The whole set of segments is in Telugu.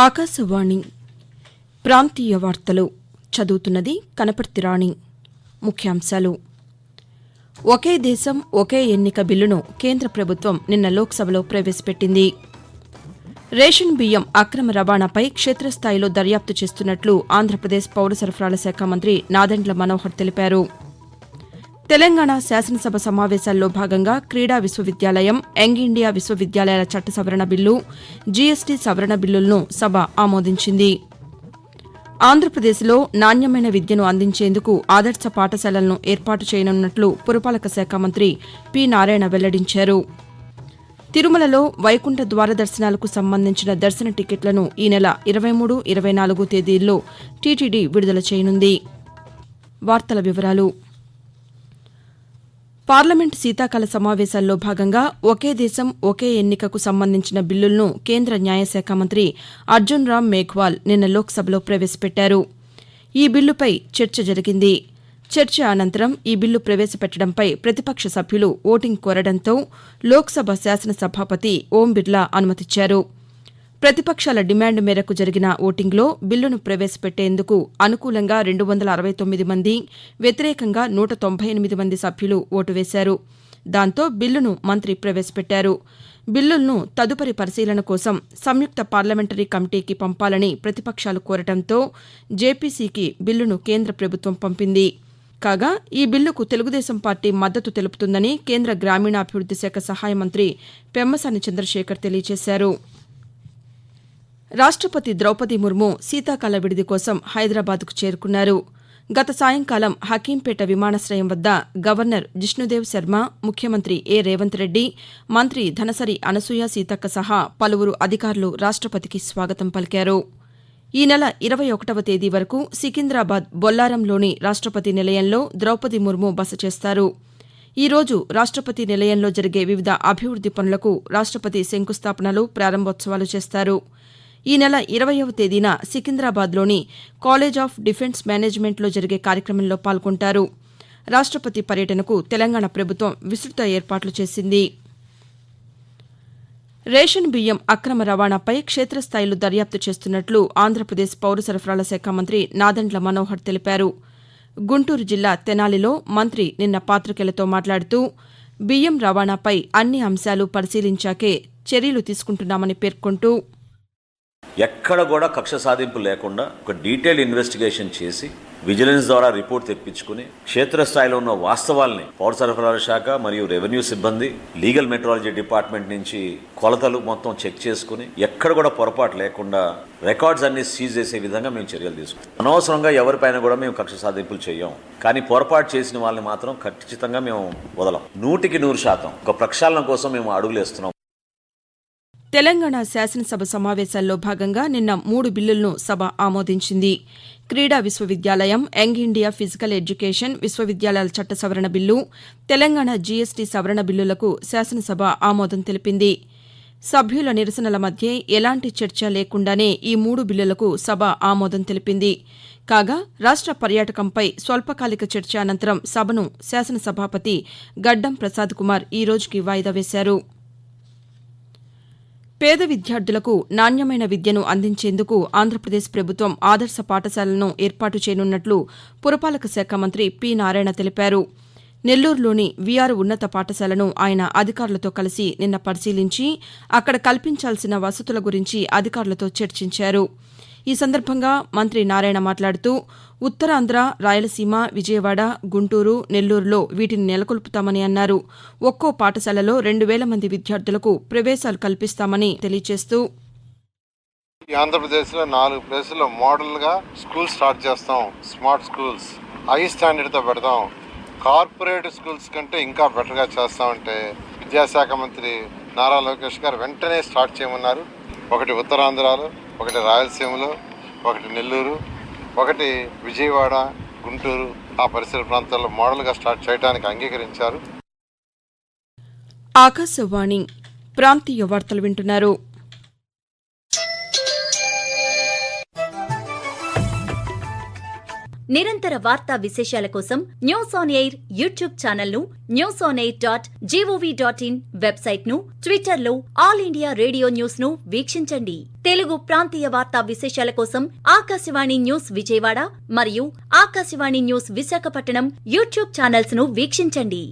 ఆకాశవాణి ప్రాంతీయ వార్తలు చదువుతున్నది కనపర్తి రాణి. ముఖ్యాంశాలు. ఒకే దేశం ఒకే ఎన్నిక బిల్లును కేంద్ర ప్రభుత్వం నిన్న లోక్సభలో ప్రవేశపెట్టింది. రేషన్ బియ్యం అక్రమ రవాణాపై క్షేత్రస్థాయిలో దర్యాప్తు చేస్తున్నట్లు ఆంధ్రప్రదేశ్ పౌర సరఫరాల శాఖ మంత్రి నాదెండ్ల మనోహర్ తెలిపారు. తెలంగాణ శాసనసభ సమావేశాల్లో భాగంగా క్రీడా విశ్వవిద్యాలయం, యంగ్ ఇండియా విశ్వవిద్యాలయాల చట్ట సవరణ బిల్లు, జీఎస్టీ సవరణ బిల్లులను సభ ఆమోదించింది. ఆంధ్రప్రదేశ్లో నాణ్యమైన విద్యను అందించేందుకు ఆదర్శ పాఠశాలలను ఏర్పాటు చేయనున్నట్లు పురపాలక శాఖ మంత్రి పి. నారాయణ వెల్లడించారు. తిరుమలలో వైకుంఠ ద్వార దర్శనాలకు సంబంధించిన దర్శన టికెట్లను ఈ నెల 23, 24 తేదీల్లో టీటీడీ విడుదల చేయనుంది. వార్తల వివరాలు. పార్లమెంటు శీతాకాల సమావేశాల్లో భాగంగా ఒకే దేశం ఒకే ఎన్నికకు సంబంధించిన బిల్లులను కేంద్ర న్యాయశాఖ మంత్రి అర్జున్ రామ్ మేఘ్వాల్ నిన్న లోక్సభలో ప్రవేశపెట్టారు. ఈ బిల్లుపై చర్చ జరిగింది. చర్చ అనంతరం ఈ బిల్లు ప్రవేశపెట్టడంపై ప్రతిపక్ష సభ్యులు ఓటింగ్ కోరడంతో లోక్సభ శాసనసభాపతి ఓం బిర్లా అనుమతిచ్చారు. ప్రతిపక్షాల డిమాండ్ మేరకు జరిగిన ఓటింగ్లో బిల్లును ప్రవేశపెట్టేందుకు అనుకూలంగా 269 మంది, వ్యతిరేకంగా 198 మంది సభ్యులు ఓటు వేశారు. దాంతో బిల్లును మంత్రి ప్రవేశపెట్టారు. బిల్లులను తదుపరి పరిశీలన కోసం సంయుక్త పార్లమెంటరీ కమిటీకి పంపాలని ప్రతిపక్షాలు కోరడంతో జేపీసీకి బిల్లును కేంద్ర ప్రభుత్వం పంపింది. కాగా ఈ బిల్లుకు తెలుగుదేశం పార్టీ మద్దతు తెలుపుతుందని కేంద్ర గ్రామీణాభివృద్ది శాఖ సహాయ మంత్రి పెమ్మసాని చంద్రశేఖర్ తెలియజేశారు. రాష్టపతి ద్రౌపది ముర్ము శీతాకాల విడిది కోసం హైదరాబాద్కు చేరుకున్నారు. గత సాయంకాలం హకీంపేట విమానాశయం వద్ద గవర్నర్ జిష్ణుదేవ్ శర్మ, ముఖ్యమంత్రి ఏ. రేవంత్ రెడ్డి, మంత్రి ధనసరి అనసూయ సీతక్క సహా పలువురు అధికారులు రాష్టపతికి స్వాగతం పలికారు. ఈ నెల 21వ తేదీ వరకు సికింద్రాబాద్ బొల్లారంలోని రాష్టపతి నిలయంలో ద్రౌపది ముర్ము బస చేస్తారు. ఈ రోజు రాష్టపతి నిలయంలో జరిగే వివిధ అభివృద్ది పనులకు రాష్టపతి శంకుస్థాపనలు, ప్రారంభోత్సవాలు చేస్తారు. ఈ నెల 20వ తేదీన సికింద్రాబాద్లోని కాలేజ్ ఆఫ్ డిఫెన్స్ మేనేజ్మెంట్లో జరిగే కార్యక్రమంలో పాల్గొంటారు. రాష్టపతి పర్యటనకు తెలంగాణ ప్రభుత్వం విస్తృత ఏర్పాట్లు చేసింది. రేషన్ బియ్యం అక్రమ రవాణాపై క్షేత్రస్థాయిలో దర్యాప్తు చేస్తున్నట్లు ఆంధ్రప్రదేశ్ పౌర సరఫరాల శాఖ మంత్రి నాదెండ్ల మనోహర్ తెలిపారు. గుంటూరు జిల్లా తెనాలిలో మంత్రి నిన్న పాతికేయులతో మాట్లాడుతూ బియ్యం రవాణాపై అన్ని అంశాలు పరిశీలించాకే చర్యలు తీసుకుంటున్నామని పేర్కొంటూ ఎక్కడ కూడా కక్ష సాధింపు లేకుండా ఒక డీటెయిల్ ఇన్వెస్టిగేషన్ చేసి విజిలెన్స్ ద్వారా రిపోర్ట్ తెప్పించుకుని క్షేత్రస్థాయిలో ఉన్న వాస్తవాల్ని పౌర సరఫరాల శాఖ మరియు రెవెన్యూ సిబ్బంది, లీగల్ మెట్రాలజీ డిపార్ట్మెంట్ నుంచి కొలతలు మొత్తం చెక్ చేసుకుని ఎక్కడ కూడా పొరపాటు లేకుండా రికార్డ్స్ అన్ని సీజ్ చేసే విధంగా మేము చర్యలు తీసుకుంటాం. అనవసరంగా ఎవరిపైన కూడా మేము కక్ష సాధింపులు చేయం. కానీ పొరపాటు చేసిన వాళ్ళని మాత్రం ఖచ్చితంగా మేము వదలం. 100% ఒక ప్రక్షాళన కోసం మేము అడుగులేస్తున్నాం. తెలంగాణ శాసనసభ సమావేశాల్లో భాగంగా నిన్న 3 బిల్లులను సభ ఆమోదించింది. క్రీడా విశ్వవిద్యాలయం, యంగ్ ఇండియా ఫిజికల్ ఎడ్యుకేషన్ విశ్వవిద్యాలయాల చట్ట సవరణ బిల్లు, తెలంగాణ జీఎస్టీ సవరణ బిల్లులకు శాసనసభ ఆమోదం తెలిపింది. సభ్యుల నిరసనల మధ్య ఎలాంటి చర్చ లేకుండానే ఈ 3 బిల్లులకు సభ ఆమోదం తెలిపింది. కాగా రాష్ట పర్యాటకంపై స్వల్పకాలిక చర్చ అనంతరం సభను శాసనసభాపతి గడ్డం ప్రసాద్ కుమార్ ఈ రోజుకి వాయిదా వేశారు. పేద విద్యార్థులకు నాణ్యమైన విద్యను అందించేందుకు ఆంధ్రప్రదేశ్ ప్రభుత్వం ఆదర్శ పాఠశాలను ఏర్పాటు చేయనున్నట్లు పురపాలక శాఖ మంత్రి పి. నారాయణ తెలిపారు. నెల్లూరులోని వీఆర్ ఉన్నత పాఠశాలను ఆయన అధికారులతో కలిసి నిన్న పరిశీలించి అక్కడ కల్పించాల్సిన వసతుల గురించి అధికారులతో చర్చించారు. ఈ సందర్భంగా మంత్రి నారాయణ మాట్లాడుతూ ఉత్తరాంధ్ర, రాయలసీమ, విజయవాడ, గుంటూరు, నెల్లూరులో వీటిని నెలకొల్పుతామని అన్నారు. ఒక్కో పాఠశాలలో 2000 మంది విద్యార్థులకు ప్రవేశాలు కల్పిస్తామని తెలియజేస్తూ ఆంధ్రప్రదేశ్లో 4 ప్లేసుల్లో మోడల్గా స్కూల్ స్టార్ట్ చేస్తాం. స్మార్ట్ స్కూల్స్ హై స్టాండర్డ్తో పెడతాం. కార్పొరేట్ స్కూల్స్ కంటే ఇంకా బెటర్గా చేస్తామంటే విద్యాశాఖ మంత్రి నారా లోకేష్ గారు వెంటనే స్టార్ట్ చేయమన్నారు. ఒకటి ఉత్తరాంధ్రలో, ఒకటి రాయలసీమలో, ఒకటి నెల్లూరు, ఒకటి విజయవాడ, గుంటూరు ఆ పరిసర ప్రాంతాల్లో మోడల్గా స్టార్ట్ చేయడానికి అంగీకరించారు. ఆకాశవాణి ప్రాంతీయ వార్తలు వింటున్నారు. నిరంతర వార్తా విశేషాల కోసం news on air YouTube channel ను, newsonair.gov.in వెబ్సైట్ ను, ట్విట్టర్ లో ఆల్ ఇండియా రేడియో న్యూస్ ను వీక్షించండి. తెలుగు ప్రాంతీయ వార్తా విశేషాల కోసం ఆకాశవాణి న్యూస్ విజయవాడ మరియు Akashvani news Visakhapatnam YouTube channels ను వీక్షించండి.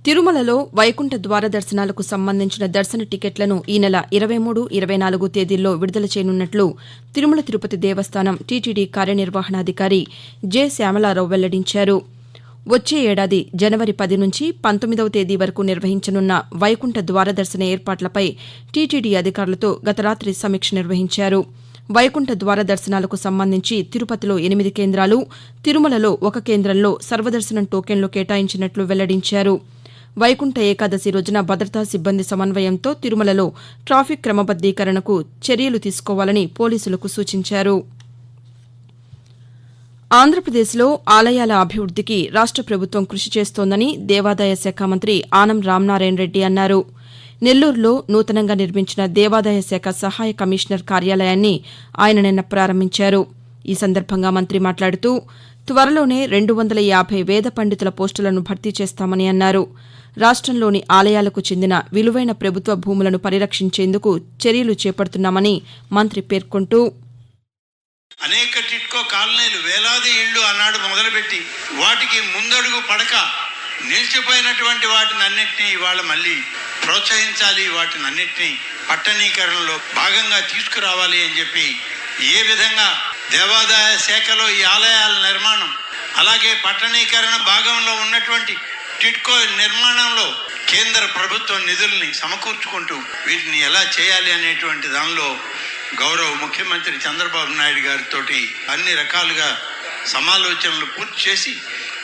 తిరుమలలో వైకుంఠ ద్వార దర్శనాలకు సంబంధించిన దర్శన టికెట్లను ఈ నెల 23, 24 తేదీల్లో విడుదల చేయనున్నట్లు తిరుమల తిరుపతి దేవస్థానం టీటీడీ కార్యనిర్వహణాధికారి జె. శ్యామలారావు వెల్లడించారు. వచ్చే ఏడాది జనవరి 10 నుంచి 19వ తేదీ వరకు నిర్వహించనున్న వైకుంఠ ద్వార దర్శన ఏర్పాట్లపై టీటీడీ అధికారులతో గత రాత్రి సమీక్ష నిర్వహించారు. వైకుంఠ ద్వార దర్శనాలకు సంబంధించి తిరుపతిలో 8 కేంద్రాలు, తిరుమలలో 1 కేంద్రంలో సర్వదర్శనం టోకెన్లు కేటాయించినట్లు వెల్లడించారు. వైకుంఠ ఏకాదశి రోజున భద్రతా సిబ్బంది సమన్వయంతో తిరుమలలో ట్రాఫిక్ క్రమబద్దీకరణకు చర్యలు తీసుకోవాలని పోలీసులకు సూచించారు. ఆంధ్రప్రదేశ్లో ఆలయాల అభివృద్దికి రాష్ట ప్రభుత్వం కృషి చేస్తోందని దేవాదాయ శాఖ మంత్రి ఆనం రామనారాయణ రెడ్డి అన్నారు. నెల్లూరులో నూతనంగా నిర్మించిన దేవాదాయ శాఖ సహాయ కమిషనర్ కార్యాలయాన్ని ఆయన నిన్న ప్రారంభించారు. ఈ సందర్భంగా మంత్రి మాట్లాడుతూ త్వరలోనే 250 వేద పండితుల పోస్టులను భర్తీ చేస్తామని అన్నారు. రాష్టంలోని ఆలయాలకు చెందిన విలువైన ప్రభుత్వ భూములను పరిరక్షించేందుకు చర్యలు చేపడుతున్నామని మంత్రి పేర్కొంటూ అనేక టిట్కో కాలనీలు, వేలాది ఇళ్లు అన్నాడు మొదలుపెట్టి వాటికి ముందడుగు పడక నిలిచిపోయినటువంటి వాటినన్నింటినీ ఇవాళ మళ్ళీ ప్రోత్సహించాలి, వాటినన్నింటినీ పట్టణీకరణలో భాగంగా తీసుకురావాలి అని చెప్పి ఏ విధంగా దేవాదాయ శాఖలో ఈ ఆలయాల నిర్మాణం, అలాగే పట్టణీకరణ భాగంలో ఉన్నటువంటి టిట్కో నిర్మాణంలో కేంద్ర ప్రభుత్వ నిధుల్ని సమకూర్చుకుంటూ వీటిని ఎలా చేయాలి అనేటువంటి దానిలో గౌరవ ముఖ్యమంత్రి చంద్రబాబు నాయుడు గారితో అన్ని రకాలుగా సమాలోచనలు పూర్తి చేసి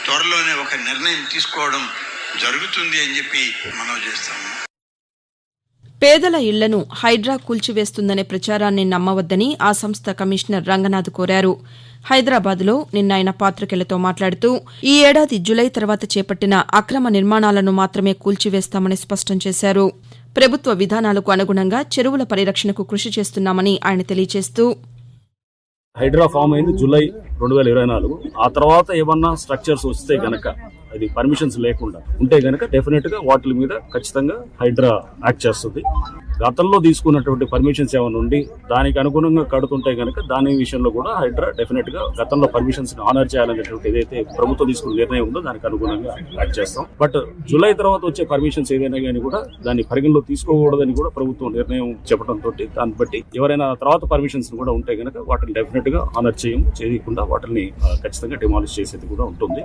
త్వరలోనే ఒక నిర్ణయం తీసుకోవడం జరుగుతుంది అని చెప్పి మనవి చేస్తాము. పేదల ఇళ్లను హైడ్రా కూల్చివేస్తుందనే ప్రచారాన్ని నమ్మవద్దని ఆ సంస్థ కమిషనర్ రంగనాథ్ కోరారు. హైదరాబాద్లో నిన్న ఆయన పాతికేయులతో మాట్లాడుతూ ఈ ఏడాది జులై తర్వాత చేపట్టిన అక్రమ నిర్మాణాలను మాత్రమే కూల్చివేస్తామని స్పష్టం చేశారు. ప్రభుత్వ విధానాలకు అనుగుణంగా చెరువుల పరిరక్షణకు కృషి చేస్తున్నామని ఆయన తెలియజేస్తూ హైడ్రా ఫామ్ అయింది జూలై 2024. ఆ తర్వాత ఏమన్నా స్ట్రక్చర్స్ వస్తే గనక, అది పర్మిషన్స్ లేకుండా ఉంటే గనక డెఫినెట్ గా వాటి మీద ఖచ్చితంగా హైడ్రా యాక్ట్ చేస్తుంది. గతంలో తీసుకున్నటువంటి పర్మిషన్స్ ఏమైనా ఉండి దానికి అనుగుణంగా కడుతుంటే గనక దాని విషయంలో కూడా హైడ్రా డెఫినెట్ గా గతంలో పర్మిషన్స్ ఆనర్ చేయాలనేటువంటి ఏదైతే ప్రభుత్వం తీసుకున్న నిర్ణయం ఉందో దానికి అనుగుణంగా యాక్ట్ చేస్తాం. బట్ జూలై తర్వాత వచ్చే పర్మిషన్స్ ఏదైనా కానీ కూడా దాన్ని పరిగణలో తీసుకోకూడదని కూడా ప్రభుత్వం నిర్ణయం చెప్పడంతో దాన్ని బట్టి ఎవరైనా తర్వాత పర్మిషన్స్ కూడా ఉంటే గనక వాటిని డెఫినెట్ గా ఆనర్ చేయకుండా వాటిని ఖచ్చితంగా డిమాలిష్ చేసేది కూడా ఉంటుంది.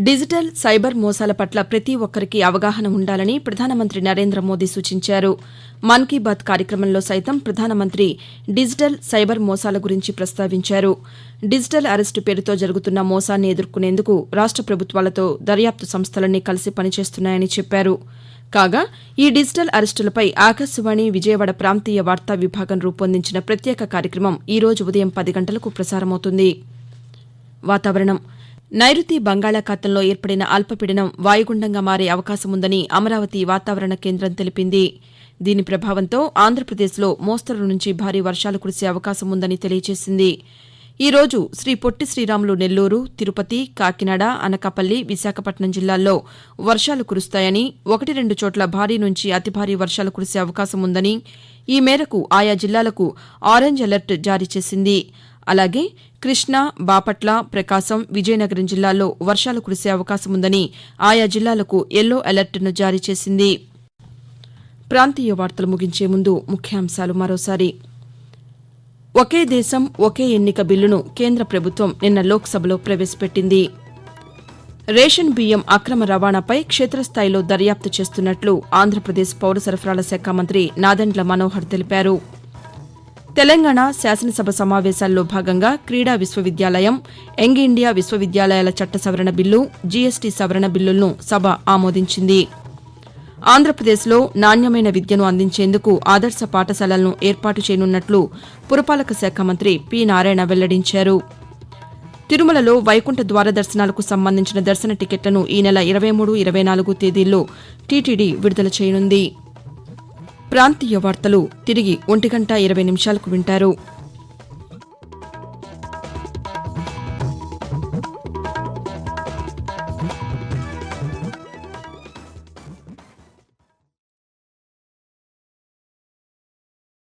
డిజిటల్, సైబర్ మోసాల పట్ల ప్రతి ఒక్కరికి అవగాహన ఉండాలని ప్రధానమంత్రి నరేంద్ర మోదీ సూచించారు. మన్ కీ బాత్ కార్యక్రమంలో సైతం ప్రధానమంత్రి డిజిటల్, సైబర్ మోసాల గురించి ప్రస్తావించారు. డిజిటల్ అరెస్టు పేరుతో జరుగుతున్న మోసాన్ని ఎదుర్కొనేందుకు రాష్ట ప్రభుత్వాలతో దర్యాప్తు సంస్థలన్నీ కలిసి పనిచేస్తున్నాయని చెప్పారు. కాగా ఈ డిజిటల్ అరెస్టులపై ఆకాశవాణి విజయవాడ ప్రాంతీయ వార్తా విభాగం రూపొందించిన ప్రత్యేక కార్యక్రమం ఈ రోజు ఉదయం 10 గంటలకు ప్రసారమవుతుంది. వాతావరణం. నైరుతి బంగాళాఖాతంలో ఏర్పడిన అల్పపీడనం వాయుగుండంగా మారే అవకాశముందని అమరావతి వాతావరణ కేంద్రం తెలిపింది. దీని ప్రభావంతో ఆంధ్రప్రదేశ్లో మోస్తరు నుంచి భారీ వర్షాలు కురిసే అవకాశముందని తెలియజేసింది. ఈ రోజు శ్రీ పొట్టి శ్రీరాములు నెల్లూరు, తిరుపతి, కాకినాడ, అనకాపల్లి, విశాఖపట్నం జిల్లాల్లో వర్షాలు కురుస్తాయని, 1-2 చోట్ల భారీ నుంచి అతి భారీ వర్షాలు కురిసే అవకాశముందని, ఈ మేరకు ఆయా జిల్లాలకు ఆరెంజ్ అలర్ట్ జారీ చేసింది. అలాగే కృష్ణా, బాపట్ల, ప్రకాశం, విజయనగరం జిల్లాల్లో వర్షాలు కురిసే అవకాశముందని ఆయా జిల్లాలకు యెల్లో అలర్ట్ను జారీ చేసింది. ప్రాంతీయ వార్తలు ముగించే ముందు ముఖ్యాంశాలు మరోసారి. ఒకే దేశం ఒకే ఎన్నిక బిల్లును కేంద్ర ప్రభుత్వం నిన్న లోక్సభలో ప్రవేశపెట్టింది. రేషన్ బియ్యం అక్రమ రవాణాపై క్షేత్రస్థాయిలో దర్యాప్తు చేస్తున్నట్లు ఆంధ్రప్రదేశ్ పౌర సరఫరాల శాఖ మంత్రి నాదెండ్ల మనోహర్ తెలిపారు. తెలంగాణ శాసనసభ సమావేశాల్లో భాగంగా క్రీడా విశ్వవిద్యాలయం, యంగ్ ఇండియా విశ్వవిద్యాలయాల చట్ట సవరణ బిల్లు, జీఎస్టీ సవరణ బిల్లులను సభ ఆమోదించింది. ఆంధ్రప్రదేశ్లో నాణ్యమైన విద్యను అందించేందుకు ఆదర్శ పాఠశాలలను ఏర్పాటు చేయనున్నట్లు పురపాలక శాఖ మంత్రి పి. నారాయణ వెల్లడించారు. తిరుమలలో వైకుంఠ ద్వార దర్శనాలకు సంబంధించిన దర్శన టికెట్లను ఈ నెల 23, 24 తేదీల్లో టీటీడీ విడుదల చేయనుంది. ప్రాంతీయ వార్తలు తిరిగి 1:20 వింటారు.